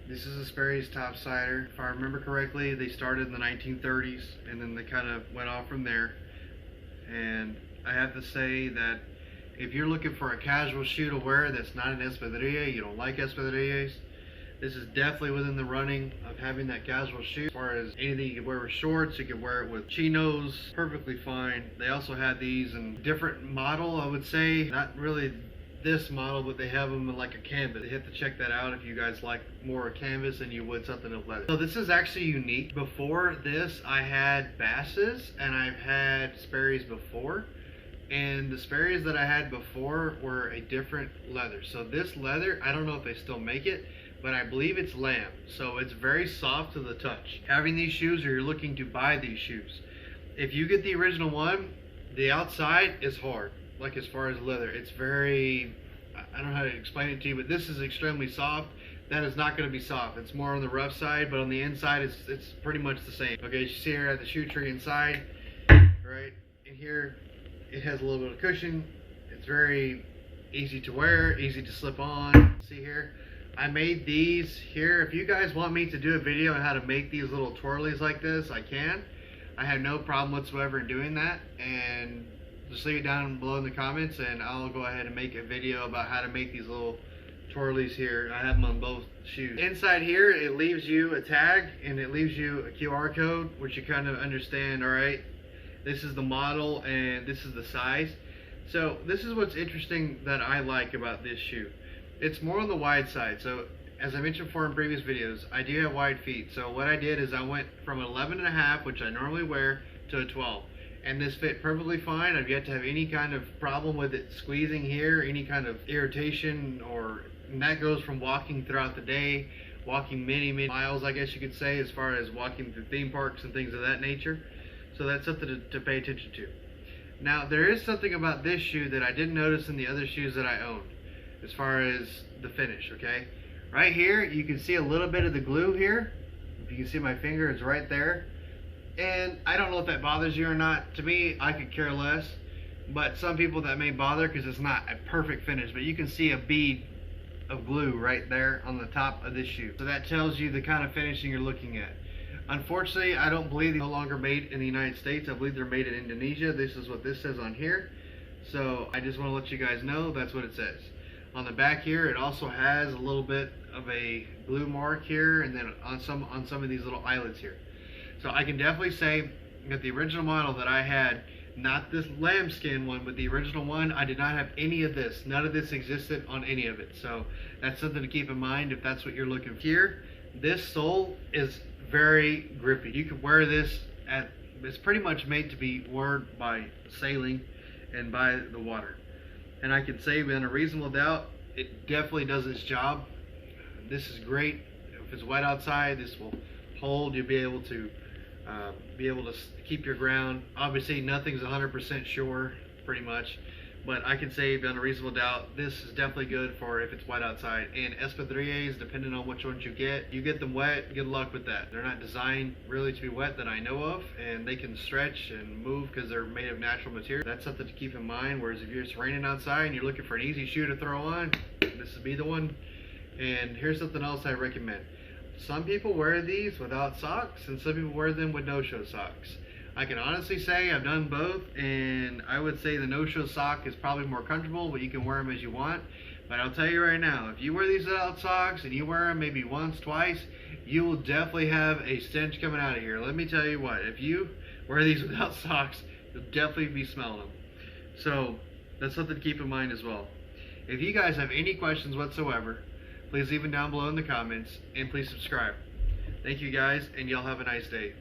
This is a Sperry's topsider. If I remember correctly, they started in the 1930s and then they kind of went off from there. And I have to say that if you're looking for a casual shoe to wear that's not an espadrille, you don't like espadrilles, this is definitely within the running of having that casual shoe. As far as anything you can wear with shorts, you can wear it with chinos, perfectly fine. They also have these in different model, I would say. Not really this model, but they have them in like a canvas. You have to check that out if you guys like more canvas than you would something of leather. So this is actually unique. Before this, I had Basses and I've had Sperrys before. And the Sperrys that I had before were a different leather. So this leather, I don't know if they still make it, but I believe it's lamb. So it's very soft to the touch. Having these shoes, or you're looking to buy these shoes, if you get the original one, the outside is hard. Like as far as leather, it's very, I don't know how to explain it to you, but this is extremely soft. That is not going to be soft. It's more on the rough side, but on the inside, it's pretty much the same. Okay, as you see here at the shoe tree inside, right in here, it has a little bit of cushion. It's very easy to wear, easy to slip on. See here, I made these here. If you guys want me to do a video on how to make these little twirlies like this, I can. I have no problem whatsoever in doing that, and just leave it down below in the comments and I'll go ahead and make a video about how to make these little twirlies here. I have them on both shoes. Inside here, it leaves you a tag and it leaves you a QR code, which you kind of understand, all right, this is the model and this is the size. So this is what's interesting that I like about this shoe. It's more on the wide side. So as I mentioned before in previous videos, I do have wide feet. So what I did is I went from an 11.5, which I normally wear, to a 12. And this fit perfectly fine. I've yet to have any kind of problem with it squeezing here, any kind of irritation, and that goes from walking throughout the day, walking many miles, I guess you could say, as far as walking through theme parks and things of that nature. So that's something to pay attention to. Now, there is something about this shoe that I didn't notice in the other shoes that I owned, as far as the finish, okay? Right here, you can see a little bit of the glue here. If you can see my finger, it's right there. And I don't know if that bothers you or not. To me, I could care less. But some people that may bother because it's not a perfect finish. But you can see a bead of glue right there on the top of this shoe. So that tells you the kind of finishing you're looking at. Unfortunately, I don't believe they're no longer made in the United States. I believe they're made in Indonesia. This is what this says on here. So I just want to let you guys know that's what it says. On the back here, it also has a little bit of a glue mark here, and then on some of these little eyelets here. So I can definitely say that the original model that I had, not this lambskin one, but the original one, I did not have any of this. None of this existed on any of it. So that's something to keep in mind if that's what you're looking for. Here, this sole is very grippy. You can wear this it's pretty much made to be worn by sailing and by the water. And I can say beyond a reasonable doubt, it definitely does its job. This is great. If it's wet outside, this will hold. You'll be able to keep your ground. Obviously, nothing's 100% sure, pretty much. But I can say beyond a reasonable doubt, this is definitely good for if it's wet outside. And espadrilles, depending on which ones you get them wet, good luck with that. They're not designed really to be wet that I know of, and they can stretch and move because they're made of natural material. That's something to keep in mind. Whereas if it's raining outside and you're looking for an easy shoe to throw on, this would be the one. And here's something else I recommend. Some people wear these without socks, and some people wear them with no-show socks. I can honestly say I've done both, and I would say the no-show sock is probably more comfortable, but you can wear them as you want. But I'll tell you right now, if you wear these without socks and you wear them maybe once, twice, you will definitely have a stench coming out of here. Let me tell you what, if you wear these without socks, you'll definitely be smelling them. So that's something to keep in mind as well. If you guys have any questions whatsoever, please leave them down below in the comments, and please subscribe. Thank you guys, and y'all have a nice day.